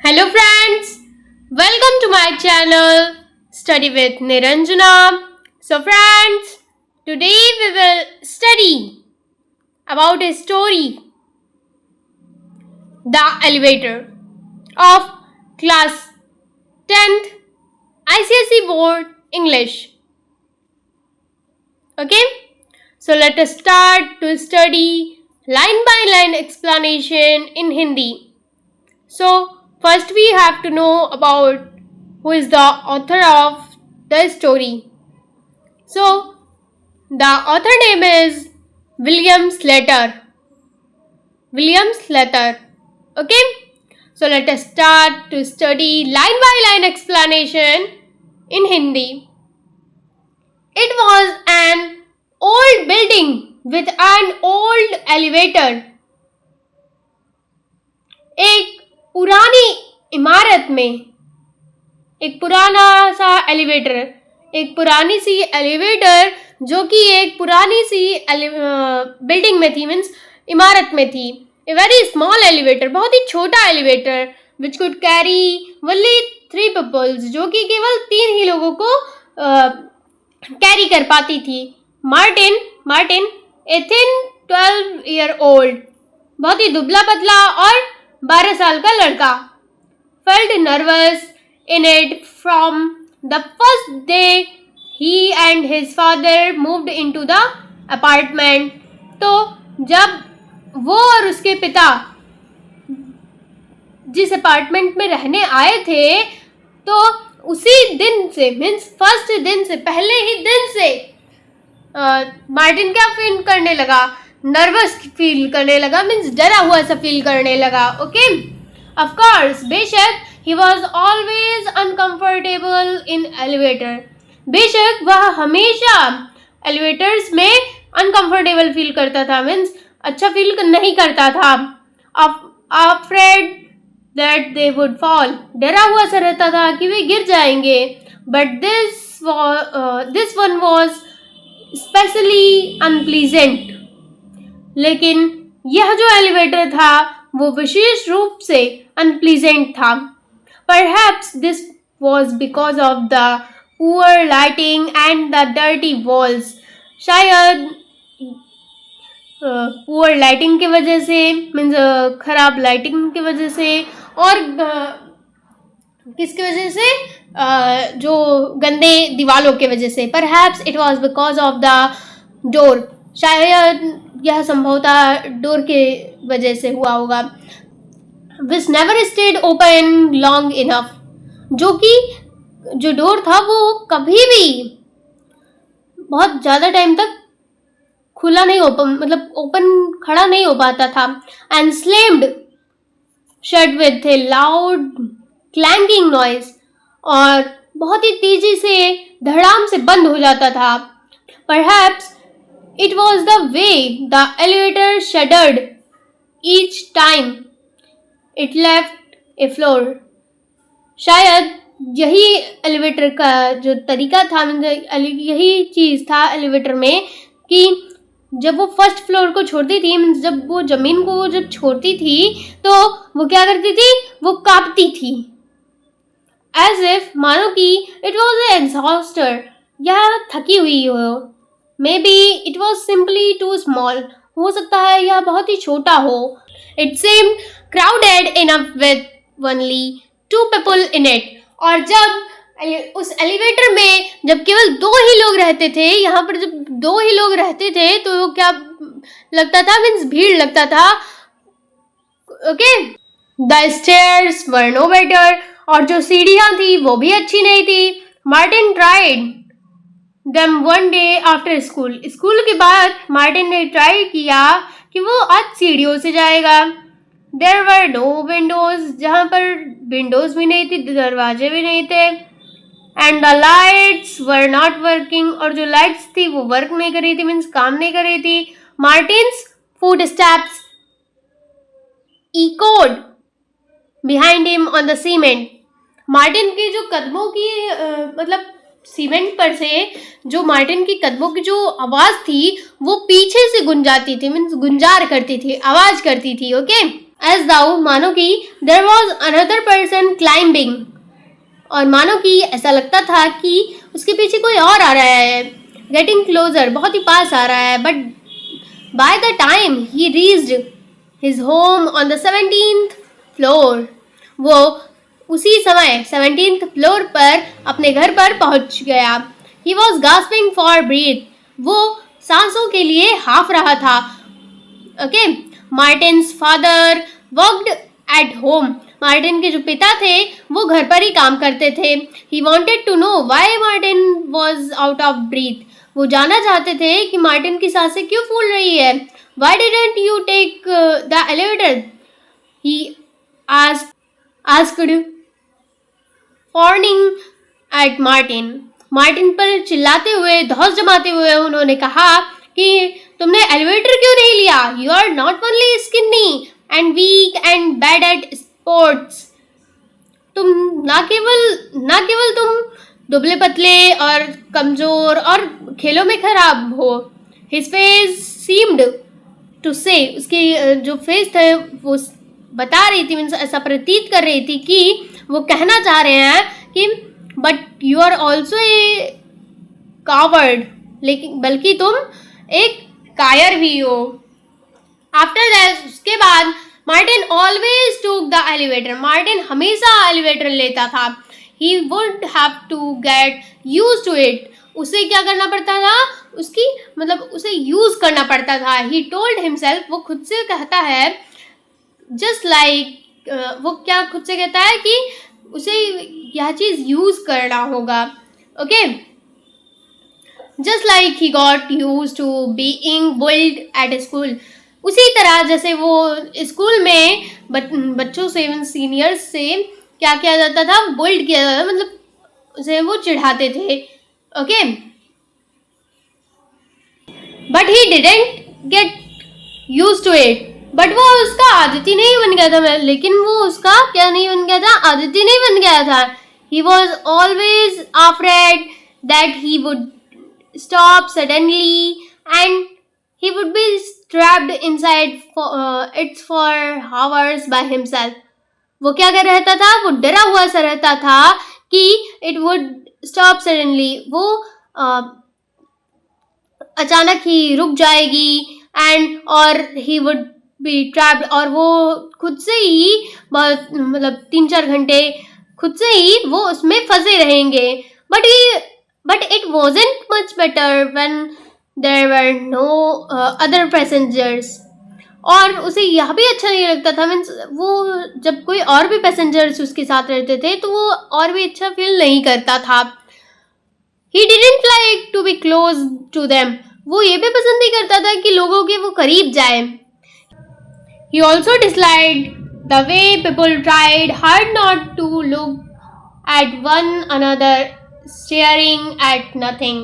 Hello friends, welcome to my channel Study with Niranjana. So friends, today we will study about a story, The Elevator of class 10th ICSE Board English. Okay, so let us start to study line by line explanation in Hindi. So first we have to know about who is the author of the story. So the author name is William Slater. William Slater. Okay. So let us start to study line by line explanation in Hindi. It was an old building with an old elevator. एक पुरानी इमारत में एक पुराना सा elevator, एक पुरानी सी elevator जो कि एक पुरानी सी बिल्डिंग में थी, मीन्स इमारत में थी. ए वेरी स्मॉल एलिवेटर, बहुत ही छोटा elevator, which could carry only 3 peoples, जो कि केवल 3 ही लोगों को कैरी कर पाती थी. मार्टिन ए थिन 12-year-old, बहुत ही दुबला पतला और 12 साल का लड़का, felt nervous in it from the first day he and his father moved into the apartment. तो जब वो और उसके पिता जिस अपार्टमेंट में रहने आए थे, तो उसी दिन से, मीन्स फर्स्ट दिन से, पहले ही दिन से मार्टिन क्या फील करने लगा? नर्वस फील करने लगा, मीन्स डरा हुआ सा फील करने लगा. ओके, ऑफ कोर्स, बेशक he was always uncomfortable in elevator. बेशक वह हमेशा एलिवेटर्स में अनकंफर्टेबल फील करता था, मीन्स अच्छा फील नहीं करता था. Afraid that they would fall, डरा हुआ सा रहता था कि वे गिर जाएंगे. But this one was specially unpleasant. लेकिन यह जो एलिवेटर था वो विशेष रूप से अनप्लीजेंट था. Perhaps this was because of the poor lighting and the dirty walls. शायद पुअर लाइटिंग की वजह से, मीन्स खराब लाइटिंग की वजह से, और किसकी वजह से? जो गंदे दीवालों की वजह से. Perhaps it was because of the door. शायद यह संभवतः डोर के वजह से हुआ होगा. Which never stayed open long enough, जो कि जो डोर था वो कभी भी बहुत ज़्यादा टाइम तक खुला नहीं, ओपन खड़ा नहीं हो पाता था. And slammed shut with a loud clanking noise, और बहुत ही तेजी से धड़ाम से बंद हो जाता था. Perhaps it was the way the elevator shuddered each time it left a floor. शायद यही एलिवेटर का जो तरीका था, यही चीज़ था एलिवेटर में, कि जब वो फर्स्ट फ्लोर को छोड़ती थी, जब वो ज़मीन को जब छोड़ती थी, तो वो क्या करती थी? वो कांपती थी, एज इफ मानो कि इट वॉज ए एग्जॉस्टर, या थकी हुई हो. Maybe it was simply too small. हो सकता है यह बहुत ही छोटा हो. It seemed crowded enough with only 2 people in it. और जब उस एलिवेटर में जब केवल 2 ही लोग रहते थे, यहाँ पर जब 2 ही लोग रहते थे, तो क्या लगता था? मीन्स भीड़ लगता था. Okay, The stairs were no better. और जो सीढ़ियाँ थी वो भी अच्छी नहीं थी. Martin tried them one day after school. School के बाद मार्टिन ने ट्राई किया कि वो आज सीढ़ियों से जाएगा. There were no windows, जहाँ पर विंडोज भी नहीं थी, दरवाजे भी नहीं थे. And the lights were not working, और जो लाइट्स थी वो वर्क नहीं कर रही थी, मीन्स काम नहीं कर रही थी. Martin's footsteps echoed behind him on the cement. Martin के जो कदमों की सीमेंट पर से जो मार्टिन की कदमों की जो आवाज़ थी वो पीछे से गुंजाती थी, मीन्स गुंजार करती थी, आवाज़ करती थी. ओके, एज दाउ मानो कि there was another person climbing, और मानो कि ऐसा लगता था कि उसके पीछे कोई और आ रहा है, गेटिंग क्लोजर, बहुत ही पास आ रहा है. But by the time he reached his home on the 17th floor, वो उसी समय 17th फ्लोर पर अपने घर पर पहुंच गया. He was gasping for breathe, वो सांसों के लिए हाफ रहा था. Okay, Martins father worked at home, Martin के जो पिता थे वो घर पर ही काम करते थे. He wanted to know why Martin was out of breath, वो जानना चाहते थे कि मार्टिन की सांसें क्यों फूल रही है. Why didn't you take the elevator, he asked frowning at Martin. Martin पर चिल्लाते हुए, धौंस जमाते हुए उन्होंने कहा कि तुमने एलिवेटर क्यों नहीं लिया. You are not only skinny and weak and bad at sports, तुम ना केवल तुम दुबले पतले और कमजोर और खेलों में खराब हो. हिज फेस सीम्ड टू से, उसकी जो फेस थे वो बता रही थी, मीन्स ऐसा प्रतीत कर रही थी कि वो कहना चाह रहे हैं कि but you are also a coward, लेकिन बल्कि तुम एक कायर भी हो. आफ्टर दैट, उसके बाद Martin always took the elevator, Martin हमेशा एलिवेटर लेता था. He would have to get used to it, उसे क्या करना पड़ता था, उसकी मतलब उसे यूज करना पड़ता था. ही टोल्ड हिमसेल्फ, वो खुद से कहता है, जस्ट लाइक वो क्या खुद से कहता है कि उसे यह चीज यूज करना होगा. Okay, just like he got used to being bullied at school, उसी तरह जैसे वो स्कूल में बच्चों से, सीनियर्स से क्या किया जाता था, बुल्ड किया जाता था, मतलब उसे वो चिढ़ाते थे. Okay, but he didn't get used to it, but वो उसका आदत ही नहीं बन गया था. लेकिन वो उसका क्या नहीं बन गया था, आदत ही नहीं बन गया था. He was always afraid that he would stop suddenly and he would be trapped inside it for hours by himself. वो क्या कर रहता था, वो डरा हुआ सा रहता था कि it would stop suddenly, वो अचानक ही रुक जाएगी, and और he would be trapped, और वो खुद से ही बहुत मतलब 3-4 घंटे खुद से ही वो उसमें फंसे रहेंगे. but it wasn't much better when there were no other passengers, और उसे यह भी अच्छा नहीं लगता था, मीन्स वो जब कोई और भी पैसेंजर्स उसके साथ रहते थे तो वो और भी अच्छा फील नहीं करता था. he didn't like to be close to them, वो ये भी पसंद नहीं करता था कि लोगों के वो करीब जाए. he also disliked the way people tried hard not to look at one another staring at nothing.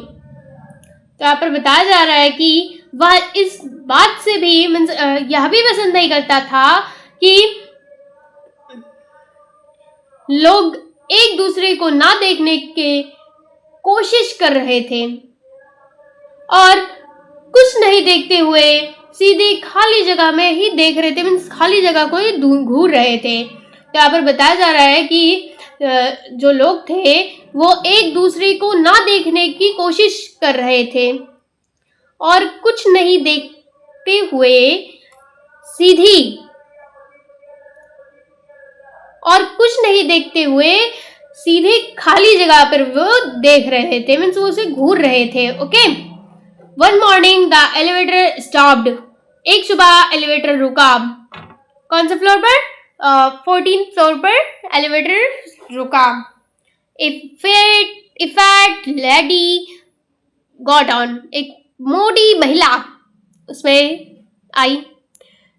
तो यहाँ पर बताया जा रहा है कि वह इस बात से भी यह भी पसंद नहीं करता था कि लोग एक दूसरे को ना देखने के कोशिश कर रहे थे और कुछ नहीं देखते हुए सीधे खाली जगह में ही देख रहे थे, मीन्स खाली जगह को ही घूर रहे थे. तो यहाँ पर बताया जा रहा है कि जो लोग थे वो एक दूसरे को ना देखने की कोशिश कर रहे थे और कुछ नहीं देखते हुए सीधे खाली जगह पर वो देख रहे थे, मीन्स वो उसे घूर रहे थे. Okay, one morning the elevator stopped, एक सुबह एलिवेटर रुका. कौन से फ्लोर पर? 14th फ्लोर पर एलिवेटर रुका. A fat lady got on, एक मोटी महिला उसमें आई.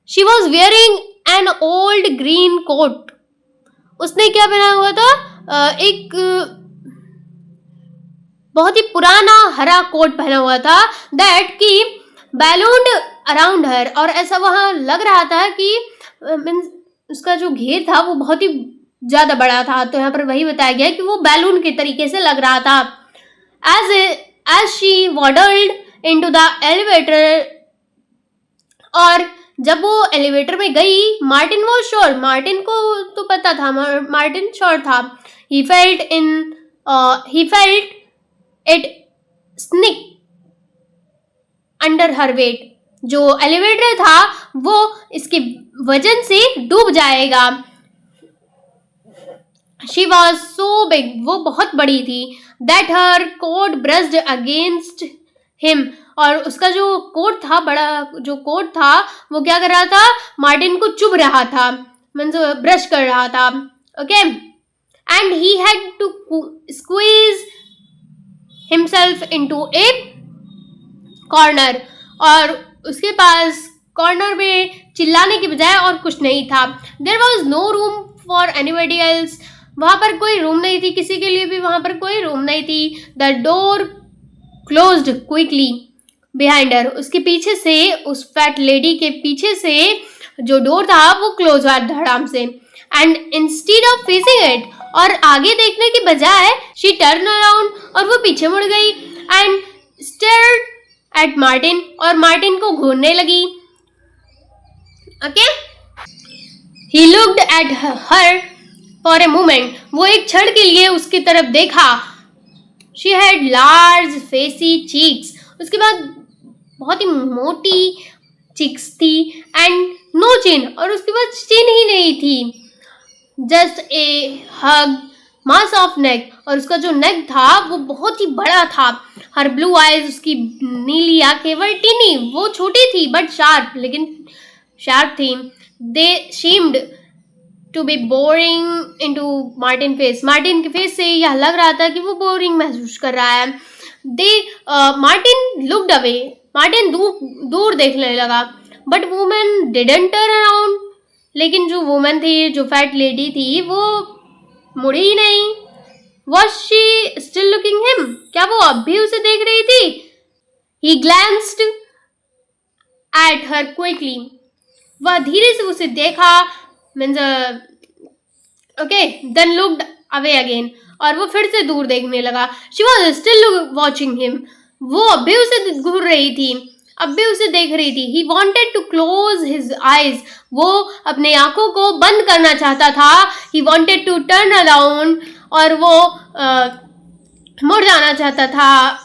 She was wearing an old green coat, उसने क्या पहना हुआ था, एक बहुत ही पुराना हरा कोट पहना हुआ था. That कि ballooned around her, और ऐसा वहाँ लग रहा था कि उसका जो घेर था वो बहुत ही ज्यादा बड़ा था. तो यहाँ पर वही बताया गया कि वो बैलून के तरीके से लग रहा था. As she waddled into the elevator, और जब वो एलिवेटर में गई, मार्टिन वॉज श्योर, मार्टिन को तो पता था, मार्टिन श्योर था, he felt it sink under her weight, जो एलिवेटर था वो इसके वजन से डूब जाएगा। शी वॉज सो बिग, वो बहुत बड़ी थी, that her coat brushed against him, और उसका जो कोट था, बड़ा जो कोट था, वो क्या कर रहा था, मार्टिन को चुभ रहा था, मीन्स ब्रश कर रहा था। Okay, and he had to squeeze himself into a corner, और उसके पास कॉर्नर में चिल्लाने के बजाय और कुछ नहीं था। There was no room for anybody else, वहां पर कोई रूम नहीं थी, किसी के लिए भी वहां पर कोई रूम नहीं थी। The door closed quickly behind her, उसके पीछे से, उस फैट लेडी के पीछे से जो डोर था वो क्लोज हुआ धड़ाम से। And instead of facing it, और आगे देखने के बजाय शी टर्न अराउंड, और वो पीछे मुड़ गई, एंड स्टेयर्ड एट मार्टिन, और मार्टिन को घूरने लगी। Okay, he looked at her for a moment, वो एक क्षण के लिए उसकी तरफ देखा। She had large facie cheeks, उसके बाद बहुत ही मोटी चिक्स थी, एंड नो चिन, और उसके बाद चिन ही नहीं थी, just a hug mass of neck, और उसका जो नेक था वो बहुत ही बड़ा था। हर ब्लू आईज, उसकी नीली आंखें, वर टीनी, वो छोटी थी बट शार्प, लेकिन शार्प थी। They seemed to be boring into Martin face, Martin के फेस से यह लग रहा था कि वो बोरिंग महसूस कर रहा है। मार्टिन लुक्ड अवे, मार्टिन दूर देखने लगा, but woman didn't turn around, लेकिन जो वुमन थी, जो फैट लेडी थी, वो मुड़ी ही नहीं। Was she still looking him, क्या वो अब भी उसे देख रही थी? He glanced at her quickly, वह धीरे से उसे देखा, means okay, then looked away again, और वो फिर से दूर देखने लगा। She was still watching him, वो अब भी उसे घूर रही थी, अब भी उसे देख रही थी। He wanted to close his eyes, वो अपने आंखों को बंद करना चाहता था। He wanted to turn around, और वो मुड़ जाना चाहता था,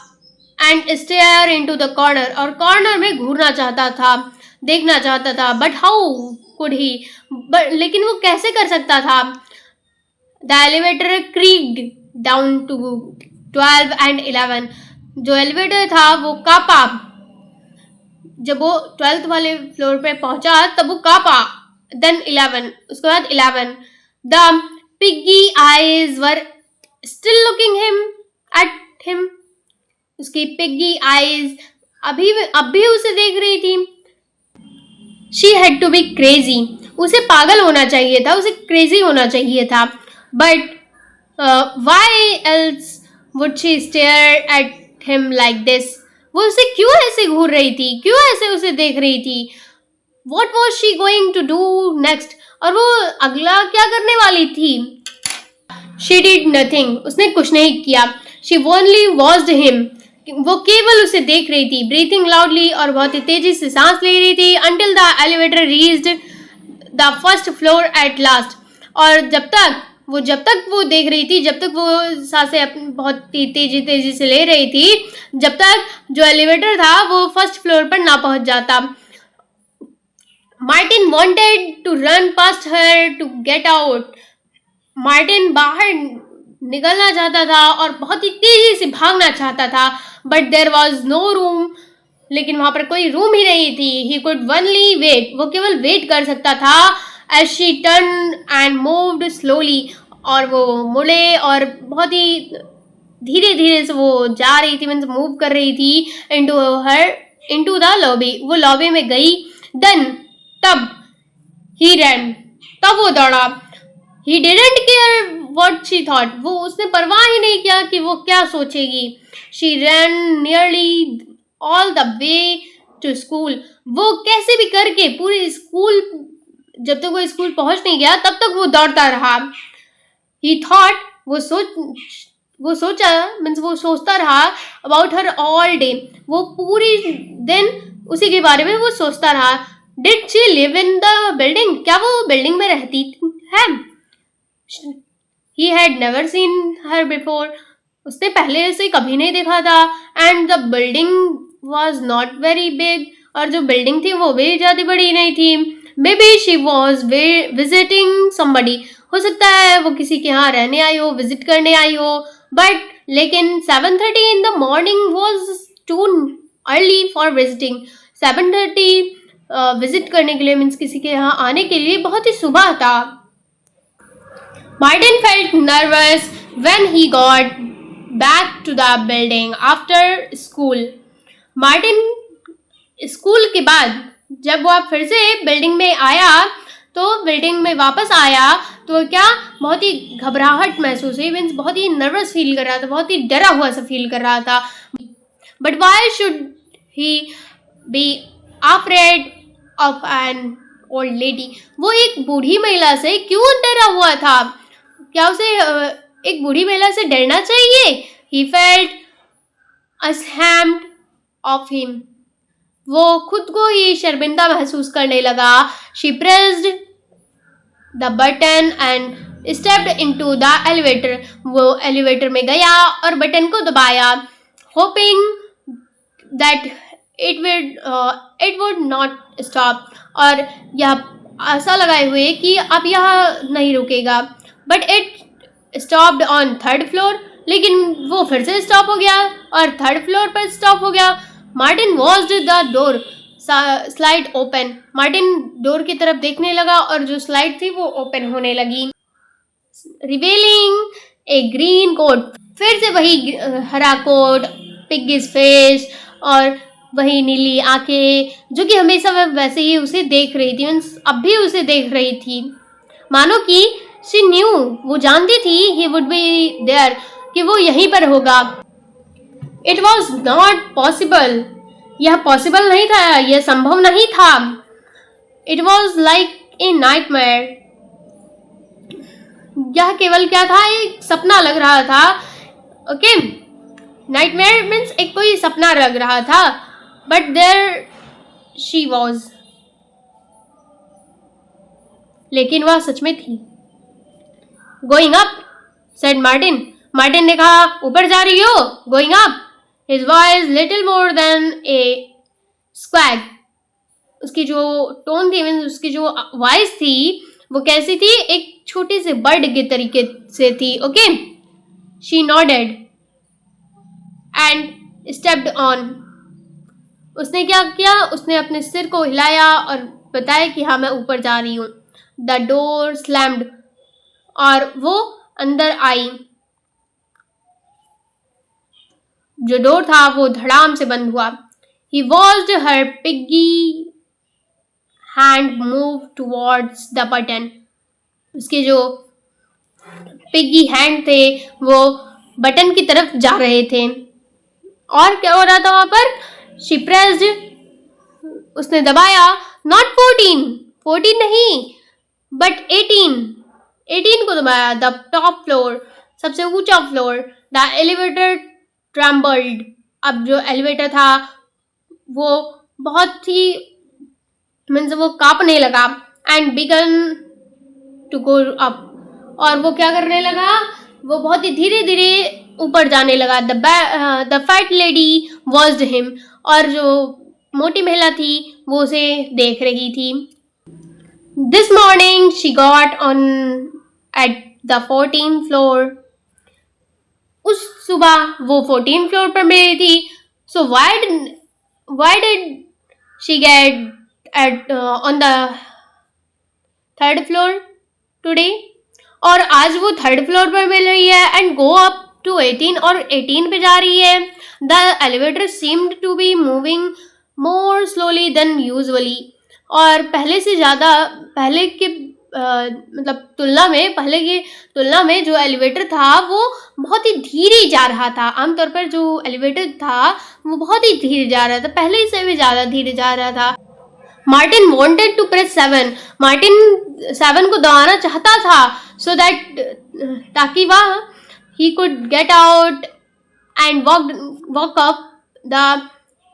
and stare into the corner, और कॉर्नर में घूरना चाहता था, देखना चाहता था। बट हाउ कुड ही, लेकिन वो कैसे कर सकता था? The elevator creaked down to 12 and 11, जो एलिवेटर था वो कांपा, जब वो 12th वाले फ्लोर पे पहुंचा तब वो कांपा। देन 11, उसके बाद 11, the piggy eyes were still looking at him, उसकी पिग्गी आईज अब भी उसे देख रही थी। She had to be crazy, उसे पागल होना चाहिए था, उसे क्रेजी होना चाहिए था। But why else would she stare at him like this, वो उसे क्यों ऐसे घूर रही थी, क्यों ऐसे उसे देख रही थी? What was she going to do next, और वो अगला क्या करने वाली थी? शी डिड नथिंग, उसने कुछ नहीं किया। शी ओनली वॉच्ड हिम, वो केवल उसे देख रही थी, ब्रीथिंग लाउडली, और बहुत ही तेजी से सांस ले रही थी। Until the elevator reached the first floor at last, और जब तक वो देख रही थी, जब तक वो सांसें बहुत तेजी से ले रही थी, जब तक जो एलिवेटर था वो फर्स्ट फ्लोर पर ना पहुंच जाता। Martin wanted to run past her to get out, Martin बाहर निकलना चाहता था और बहुत ही तेजी से भागना चाहता था। But there was no room, लेकिन वहां पर कोई रूम ही नहीं थी। ही कुड ओनली वेट, वो केवल वेट कर सकता था। As she turn and moved slowly, और वो मुड़े और बहुत ही धीरे धीरे से वो जा रही थी, मीन्स मूव कर रही थी इनटू द लॉबी, वो लॉबी में गई। देन तब ही रैन, तब वो दौड़ा। He didn't care what she thought, वो उसने परवाह ही नहीं किया कि वो क्या सोचेगी। She ran nearly all the way to school, वो कैसे भी करके पूरे स्कूल, जब तक वो स्कूल पहुंच नहीं गया तब तक वो दौड़ता रहा। ही थॉट, वो सोचा, मीन्स वो सोचता रहा अबाउट हर ऑल डे, वो पूरी दिन उसी के बारे में वो सोचता रहा। Did she live in the building, क्या वो बिल्डिंग में रहती है? He had never seen her before, उसने पहले से कभी नहीं देखा था। And the building was not very big, और जो बिल्डिंग थी वो भी ज़्यादा बड़ी नहीं थी। May be she was visiting somebody, हो सकता है वो किसी के यहाँ रहने आई हो, विजिट करने आई हो। बट लेकिन 7:30 इन the morning was too early for visiting. 7:30 visit करने के लिए मीन्स किसी के यहाँ आने के लिए बहुत ही सुबह था। Martin felt nervous when he got back to the building after school. Martin school के बाद जब वो फिर से बिल्डिंग में आया, तो बिल्डिंग में वापस आया तो क्या बहुत ही घबराहट महसूस हुई, मीन्स बहुत ही नर्वस फील कर रहा था, बहुत ही डरा हुआ सा फील कर रहा था। But why should he be afraid of an old lady, वो एक बूढ़ी महिला से क्यों डरा हुआ था? क्या उसे एक बूढ़ी महिला से डरना चाहिए? He felt ashamed of him, वो खुद को ही शर्मिंदा महसूस करने लगा। She pressed the button and stepped into the elevator, वो एलिवेटर में गया और बटन को दबाया, hoping that it would not stop, और यह आशा लगाए हुए कि अब यह नहीं रुकेगा। But it stopped on 3rd floor, लेकिन वो फिर से स्टॉप हो गया और 3rd फ्लोर पर स्टॉप हो गया। Martin watched the door slide open, Martin door की तरफ देखने लगा और जो स्लाइड थी वो ओपन होने लगी, रिवीलिंग ए ग्रीन कोट, फिर से वही हरा कोट, पिग्गिस फेस और वही नीली आंखें, जो कि हमेशा वैसे ही उसे देख रही थी, मीन्स अब भी उसे देख रही थी, मानो कि she knew, वो जानती थी he would be there, कि वो यहीं पर होगा। It was not possible, यह पॉसिबल नहीं था, यह संभव नहीं था। It was like a nightmare, यह केवल क्या था, एक सपना लग रहा था। ओके, नाइटमेयर मीन्स एक कोई सपना लग रहा था। But there she was, लेकिन वह सच में थी। Going up, said Martin. Martin ने कहा, ऊपर जा रही हो? Going up. His voice little more than a squawk. उसकी जो टोन थी, मीन्स उसकी जो वॉइस थी, वो कैसी थी? एक छोटे से बर्ड के तरीके से थी। Okay, She nodded and stepped on. उसने क्या किया? उसने अपने सिर को हिलाया और बताया कि हाँ मैं ऊपर जा रही हूँ। The door slammed, और वो अंदर आई। जो डोर था वो धड़ाम से बंद हुआ। He watched her piggy hand move towards the button. उसके जो पिग्गी हैंड थे वो बटन की तरफ जा रहे थे। और क्या हो रहा था वहां पर? She pressed, उसने दबाया, not 14 नहीं, but 18 को दबाया। The top floor, सबसे ऊंचा फ्लोर। The elevator trembled, अब जो एलिवेटर था वो बहुत ही मीन्स वो कांपने लगा। And began to go up, और वो क्या करने लगा? वो बहुत ही धीरे धीरे ऊपर जाने लगा। The fat lady watched him, और जो मोटी महिला थी वो उसे देख रही थी। This morning she got on at the 14th floor. उस सुबह वो 14th फ्लोर पर मिली थी। So why did she get at on the 3rd floor today? और आज वो 3rd फ्लोर पर मिल रही है and go up to 18, और 18 पे जा रही है। The elevator seemed to be moving more slowly than usually, और पहले की तुलना में जो एलिवेटर था वो बहुत ही धीरे जा रहा था। आमतौर पर जो एलिवेटर था वो बहुत ही धीरे जा रहा था, पहले से भी ज़्यादा धीरे जा रहा था। Martin wanted to press 7, Martin 7 को दबाना चाहता था, so that ताकि वह he could get out and walk up the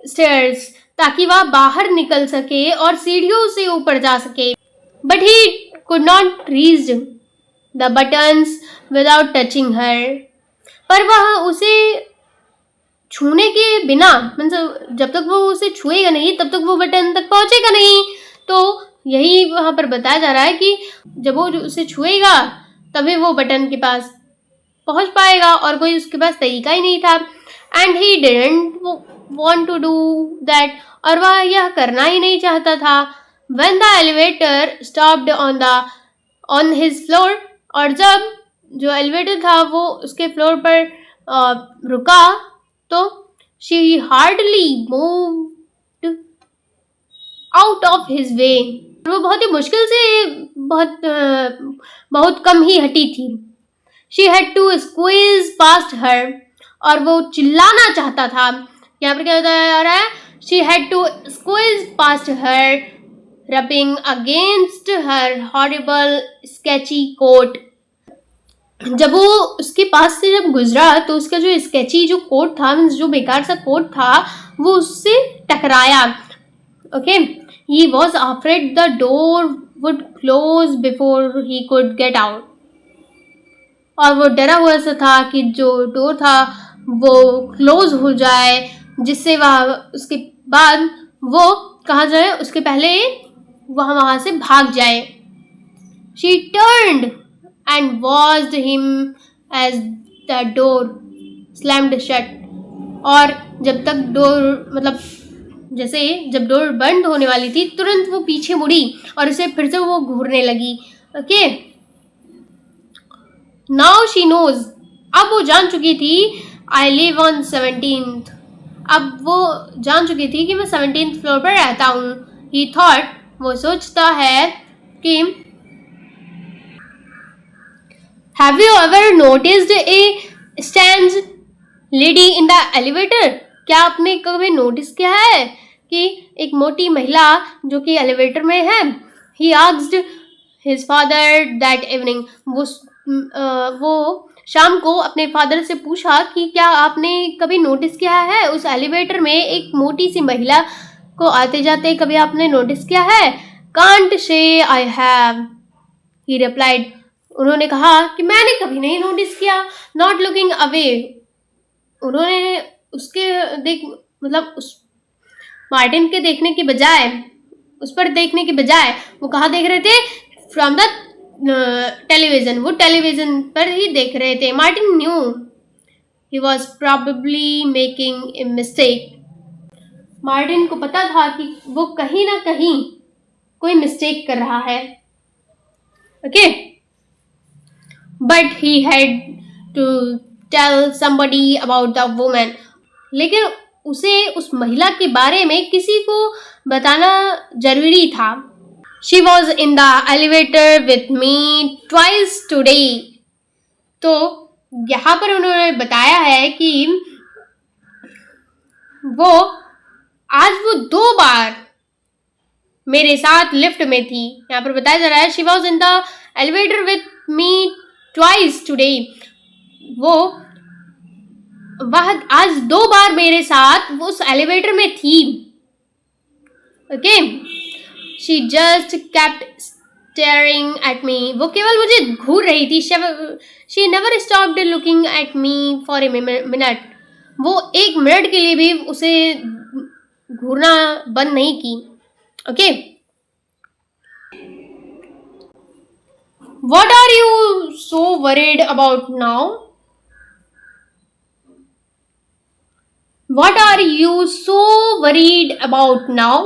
stairs, ताकि वह बाहर निकल सके और सीढ़ियों से ऊपर जा सके। But he could not reach the buttons without touching her. पर वह उसे छूने के बिना, मतलब जब तक वो उसे छुएगा नहीं तब तक वो बटन तक पहुंचेगा नहीं। तो यही वहां पर बताया जा रहा है कि जब वो उसे छुएगा तभी वो बटन के पास पहुंच पाएगा, और कोई उसके पास तरीका ही नहीं था। And he didn't want to do that, और वह यह करना ही नहीं चाहता था। When the elevator stopped on his floor, और जब जो एलिवेटर था वो उसके फ्लोर पर रुका, तो she hardly moved out of his way. वो बहुत ही मुश्किल से बहुत कम ही हटी थी। She had to squeeze past her, और वो चिल्लाना चाहता था। यहाँ पर क्या बताया जा रहा है? She had to squeeze past her, rubbing against her horrible scratchy coat. जब वो उसके पास से जब गुजरा तो उसका जो स्केची जो कोट था, जो बेकार सा कोट था, वो उससे टकराया। Okay, he was afraid the door would close before he could get out, और वो डरा हुआ सा था कि जो डोर था वो क्लोज हो जाए, जिससे वह उसके बाद वो कहाँ जाए उसके पहले वहां से भाग जाए। She turned and watched him as the door slammed shut, और जब तक डोर, मतलब जैसे जब डोर बंद होने वाली थी तुरंत वो पीछे मुड़ी और उसे फिर से वो घूरने लगी। ओके, नाउ शी नोज, अब वो जान चुकी थी आई लिव ऑन 17th, अब वो जान चुकी थी कि मैं 17th फ्लोर पर रहता हूँ। ही थॉट, वो सोचता है कि Have you ever noticed a strange lady in the elevator? क्या आपने कभी नोटिस किया है कि एक मोटी महिला जो कि एलिवेटर में है? He asked his father that evening. वो शाम को अपने फादर से पूछा कि क्या आपने कभी नोटिस किया है उस एलिवेटर में एक मोटी सी महिला को आते जाते कभी आपने नोटिस किया है? Can't say I have, he replied. उन्होंने कहा कि मैंने कभी नहीं नोटिस किया। नॉट लुकिंग अवे, उन्होंने उसके मतलब उस मार्टिन के देखने के बजाय, उस पर देखने के बजाय वो कहाँ देख रहे थे? फ्रॉम द टेलीविजन, वो टेलीविजन पर ही देख रहे थे। Martin new he was probably making a mistake, Martin को पता था कि वो कहीं ना कहीं कोई मिस्टेक कर रहा है। Okay, But he had to tell somebody about the woman. लेकिन उसे उस महिला के बारे में किसी को बताना जरूरी था। She was in the elevator with me twice today. तो यहाँ पर उन्होंने बताया है कि वो 2 बार मेरे साथ लिफ्ट में थी। यहाँ पर बताया जा रहा है she was in the elevator with me twice today. वह आज 2 बार मेरे साथ वो उस एलिवेटर में थी। Okay, she just kept staring at me. वो केवल मुझे घूर रही थी। she never stopped looking at me for a minute. वो 1 मिनट के लिए भी उसे घूरना बंद नहीं की। Okay, What are you so worried about now? What are you so worried about now?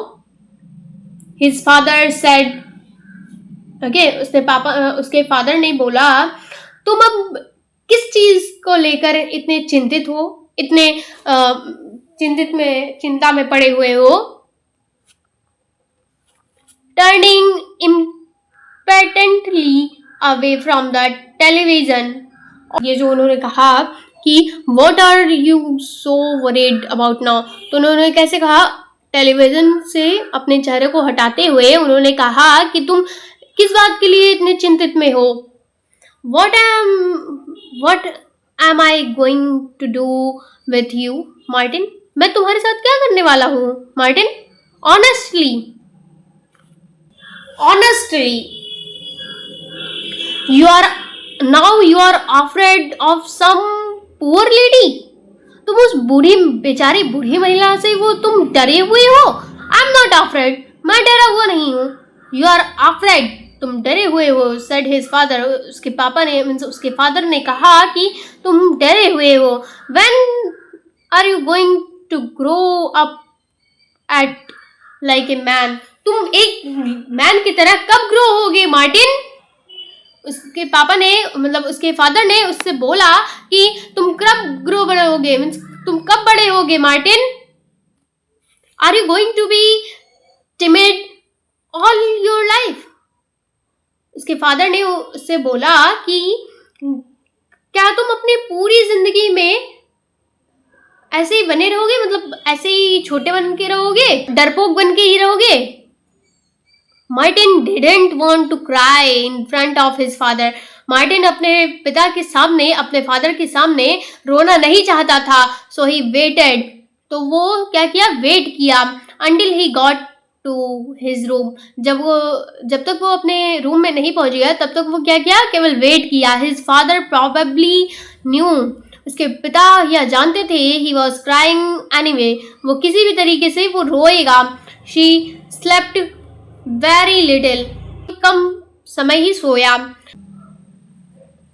His father said. Okay, उसके फादर ने बोला, तुम अब किस चीज को लेकर इतने चिंतित हो, इतने चिंता में पड़े हुए हो? Turning impatiently away from the television. ये जो उन्होंने कहा कि what are you so worried about now, तो उन्होंने कैसे कहा? टेलीविजन से अपने चेहरे को हटाते हुए उन्होंने कहा कि तुम किस बात के लिए इतने चिंतित में हो? What am I going to do with you, Martin? मैं तुम्हारे साथ क्या करने वाला हूँ Martin? Honestly honestly you are afraid of some poor lady. तुम उस बेचारी बूढ़ी महिला से वो तुम डरे हुए हो। आई एम नॉट अफ्रेड, मैं डरा हुआ नहीं हूँ। यू आर अफ्रेड, तुम डरे हुए हो, सेड हिज फादर। उसके पापा ने उसके फादर ने कहा कि तुम डरे हुए हो। When are you going to grow up at like a man? तुम एक मैन की तरह कब ग्रो होगे मार्टिन? उसके पापा ने उसके फादर ने उससे बोला कि तुम कब ग्रो बढ़ोगे, मीन्स तुम कब बड़े होगे Martin? Are you going to be timid all your life? उसके फादर ने उससे बोला कि क्या तुम अपनी पूरी जिंदगी में ऐसे ही बने रहोगे, ऐसे ही छोटे बन के रहोगे, डरपोक बन के ही रहोगे? Martin didn't want to cry in front of his father. Martin अपने पिता के सामने, अपने फादर के सामने रोना नहीं चाहता था। सो ही वेटेड, तो वो क्या किया, वेट किया until he got to his room. जब तक वो अपने रूम में नहीं पहुंच गया तब तक वो क्या किया, केवल वेट किया। हिज फादर प्रोबेबली न्यू, उसके पिता यह जानते थे, ही वॉज क्राइंग एनीवे, वो किसी भी तरीके से वो रोएगा। शी स्लेप्ट वेरी लिटिल, कम समय ही सोया।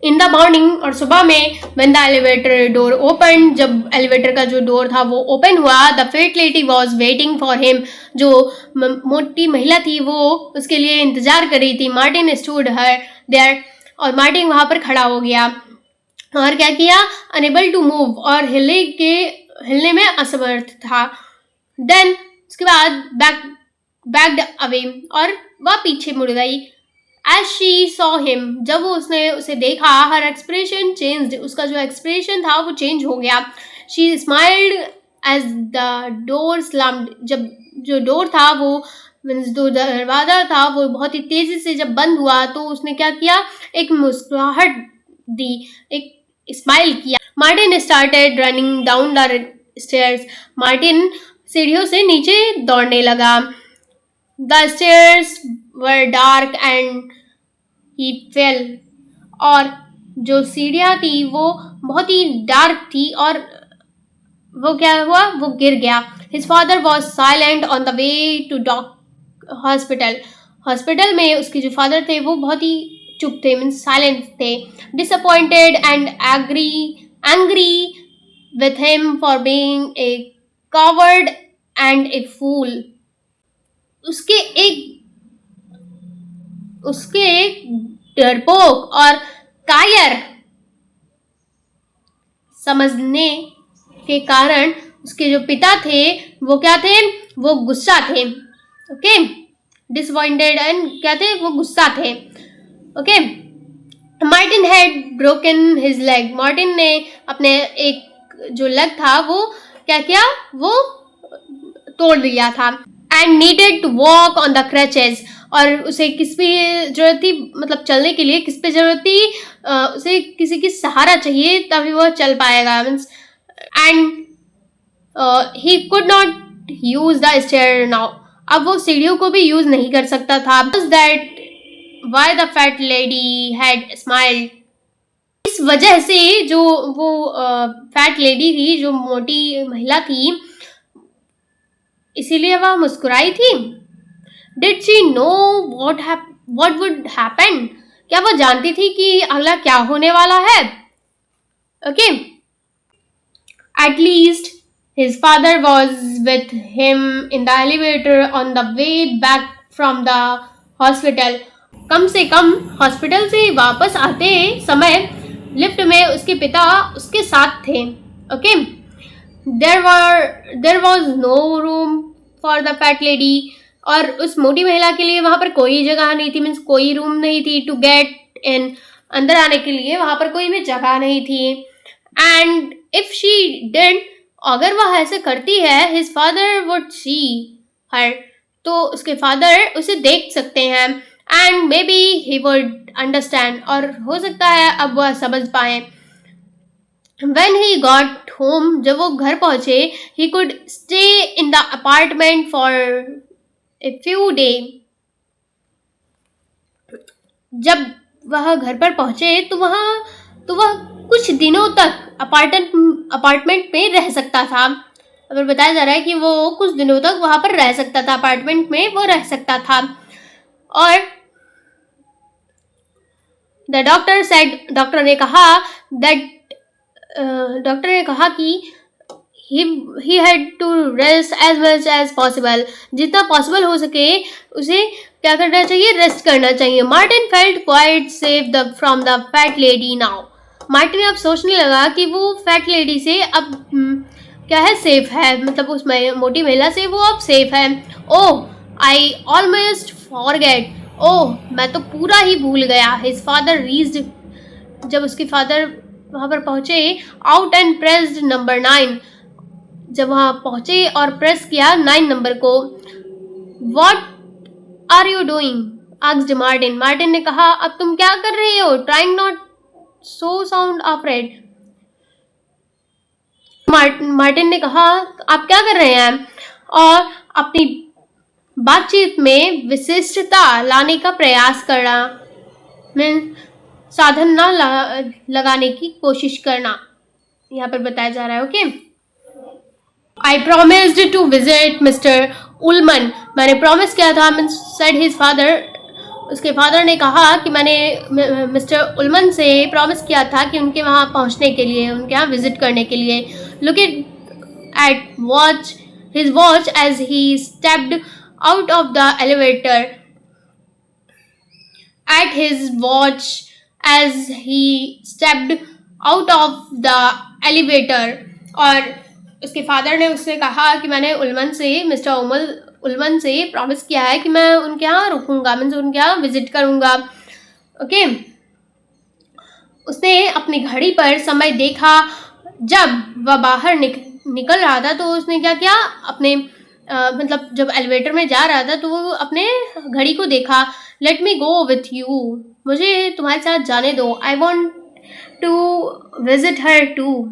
इन द मॉर्निंग, और सुबह में, when the elevator door open, जब एलिवेटर का जो डोर था वो ओपन हुआ, the fat lady was waiting for him, जो मोटी महिला थी वो उसके लिए इंतजार कर रही थी। मार्टिन स्टूड हर देयर, और मार्टिन वहां पर खड़ा हो गया और क्या किया, अनेबल टू मूव, और हिलने में असमर्थ था। देन उसके बाद बैक्ड अवे, और वह पीछे मुड़ गई। एज शी सॉ हिम, जब वो उसने उसे देखा, हर एक्सप्रेशन चेंज्ड, उसका जो एक्सप्रेशन था वो चेंज हो गया। She smiled as the door slammed, जब जो डोर था वो जो दरवाजा था वो बहुत ही तेजी से जब बंद हुआ तो उसने क्या किया, एक मुस्कुराहट दी, एक स्माइल किया। Martin started running down the stairs, Martin सीढ़ियों से नीचे दौड़ने लगा। The stairs were dark and he fail, और जो सीढ़ियाँ थी वो बहुत ही डार्क थी और वो क्या हुआ, वो गिर गया। His father was silent on the way to hospital, hospital में उसके जो फादर थे वो बहुत ही चुप थे, मीन्स साइलेंट थे। Disappointed and angry with him for being a coward and a fool, उसके एक डरपोक और कायर समझने के कारण उसके जो पिता थे वो क्या थे, वो गुस्सा थे। ओके, डिसअपॉइंटेड एंड क्या थे, वो गुस्सा थे। Okay, Martin had broken his leg, Martin ने अपने एक जो लेग था वो क्या किया, वो तोड़ दिया था। And needed to walk on the crutches, और उसे किस पे जरूरत थी, चलने के लिए किस पे जरूरत थी, उसे किसी की सहारा चाहिए तभी वह चल पाएगा। Means and he could not use the stair now, अब वो सीढ़ियों को भी यूज नहीं कर सकता था। That why the fat lady had smiled, इस वजह से जो वो फैट लेडी थी, जो मोटी महिला थी, इसीलिए वह मुस्कुराई थी। Did she know what would happen, क्या वह जानती थी कि अगला क्या होने वाला है? Okay, at least his father was with him in the elevator on the way back from the hospital, कम से कम हॉस्पिटल से वापस आते समय लिफ्ट में उसके पिता उसके साथ थे। Okay, there was no room for the fat lady, और उस मोटी महिला के लिए वहां पर कोई जगह नहीं थी, मीन्स कोई रूम नहीं थी। टू गेट इन, अंदर आने के लिए वहां पर कोई भी जगह नहीं थी। एंड इफ शी डिड, अगर वह ऐसे करती है, हिज फादर वुड सी हर, तो उसके फादर उसे देख सकते हैं। And may be he would understand, और हो सकता है अब वह समझ पाए। When he got home, जब वो घर पहुंचे, he could stay in the apartment for a few days. जब वह घर पर पहुंचे तो वह कुछ दिनों तक अपार्टमेंट में रह सकता था. अब बताया जा रहा है कि वो कुछ दिनों तक वहां पर रह सकता था, अपार्टमेंट में वो रह सकता था. और द डॉक्टर ने कहा कि he had to rest as much as possible. जितना पॉसिबल हो सके उसे क्या करना चाहिए, रेस्ट करना चाहिए. Martin felt quite safe from the fat lady now. Martin अब सोचने लगा कि वो फैट लेडी से अब क्या है, सेफ है, मतलब उस मोटी महिला से वो अब सेफ है. ओह, आई ऑलमोस्ट फॉरगेट. ओह, मैं तो पूरा ही भूल गया. His father reached. जब उसके फादर वहाँ पर पहुँचे, आउट एंड प्रेस्ड नंबर 9. जब वहाँ पहुँचे और प्रेस किया 9 नंबर को. What are you doing, asked Martin. Martin ने कहा, अब तुम क्या कर रहे हो? Trying not so sound afraid. Martin ने कहा, आप क्या कर रहे हैं? और अपनी बातचीत में विशिष्टता लाने का प्रयास करना, साधन ना लगाने की कोशिश करना, यहाँ पर बताया जा रहा है. Okay. I promised to visit Mr. Ullman. मैंने प्रॉमिस किया था. said his father. उसके फादर ने कहा कि मैंने मिस्टर उल्मन से प्रॉमिस किया था कि उनके वहाँ पहुँचने के लिए, उनके यहाँ विजिट करने के लिए. Looking at his watch as he stepped out of the elevator. At his watch as he stepped out of the elevator. और उसके फादर ने उससे कहा कि मैंने मिस्टर उल्मन से प्रॉमिस किया है कि मैं उनके यहाँ रुकूंगा, उनके यहाँ विजिट करूंगा. ओके. उसने अपनी घड़ी पर समय देखा. जब वह बाहर निकल रहा था तो उसने क्या किया, अपने मतलब जब एलिवेटर में जा रहा था तो वो अपने घड़ी को देखा. Let me go with you. मुझे तुम्हारे साथ जाने दो. I want to visit her too.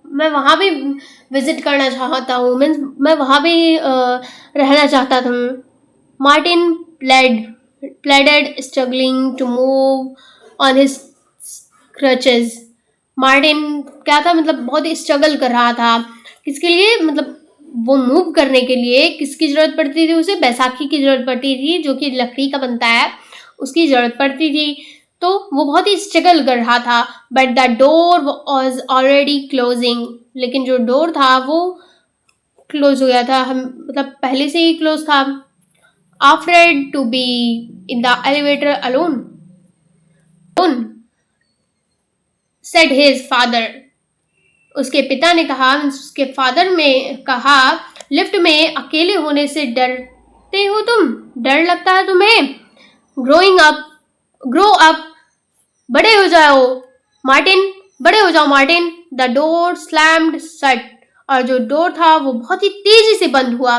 मैं वहाँ भी विजिट करना चाहता हूँ. मैं वहाँ भी रहना चाहता था. Martin pleaded struggling to move on his crutches. Martin क्या था, मतलब बहुत ही स्ट्रगल कर रहा था. किसके लिए, मतलब वो मूव करने के लिए किसकी ज़रूरत पड़ती थी उसे? बैसाखी की ज़रूरत पड़ती थी, जो कि लकड़ी का बनता है, उसकी ज़रूरत पड़ती थी. तो वो बहुत ही स्ट्रगल कर रहा था. But the door was already closing. लेकिन जो डोर था वो क्लोज हो गया था, मतलब पहले से ही क्लोज था. Afraid to be in the elevator alone, said his father. उसके पिता ने कहा, उसके फादर में कहा, लिफ्ट में अकेले होने से डरते हो तुम? डर लगता है तुम्हें? ग्रो अप, बड़े हो जाओ मार्टिन, बड़े हो जाओ Martin. The door slammed shut. और जो डोर था वो बहुत ही तेजी से बंद हुआ.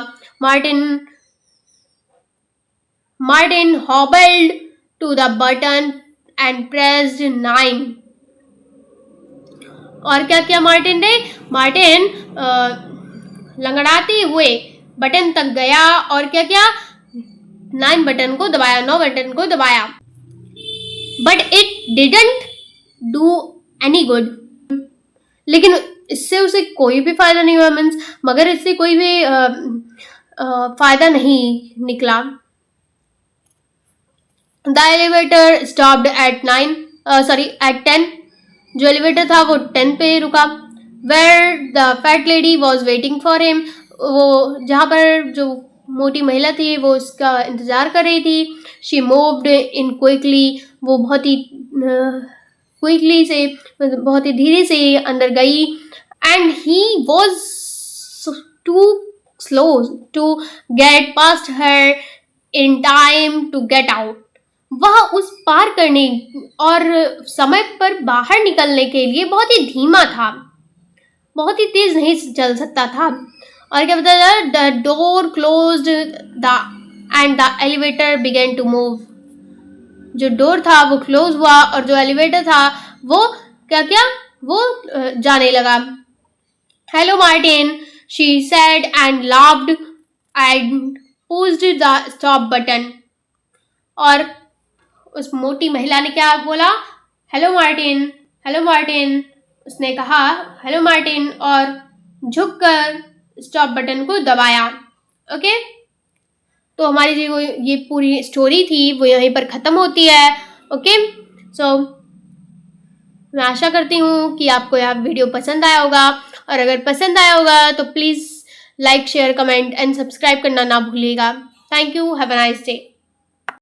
Martin hobbled to the button and pressed 9. और क्या किया मार्टिन ने? मार्टिन लंगड़ाते हुए बटन तक गया और क्या किया? 9 बटन को दबाया. But it didn't do any good. लेकिन इससे उसे कोई भी फायदा नहीं हुआ. मगर इससे कोई भी फायदा नहीं निकला. The elevator stopped at 10. जो एलिवेटर था वो 10 पे रुका. Where the fat lady was waiting for him. वो जहाँ पर जो मोटी महिला थी वो उसका इंतज़ार कर रही थी. She moved in quickly. वो बहुत ही क्विकली से, बहुत ही धीरे से अंदर गई. And he was too slow to get past her in time to get out. वह उस पार करने और समय पर बाहर निकलने के लिए बहुत ही धीमा था, बहुत ही तेज नहीं चल सकता था. और क्या बताया? The door closed and the elevator began to move. जो डोर था वो क्लोज हुआ और जो एलिवेटर था वो क्या किया? वो जाने लगा। Hello Martin, she said and laughed and pushed the stop button. और उस मोटी महिला ने क्या बोला? Hello Martin, hello Martin. उसने कहा हेलो मार्टिन और झुककर स्टॉप बटन को दबाया। ओके, तो हमारी जो ये पूरी स्टोरी थी वो यहीं पर ख़त्म होती है। ओके, सो मैं आशा करती हूँ कि आपको यह वीडियो पसंद आया होगा, और अगर पसंद आया होगा तो please like, share, comment and subscribe करना ना भूलिएगा। Thank you, have a nice day.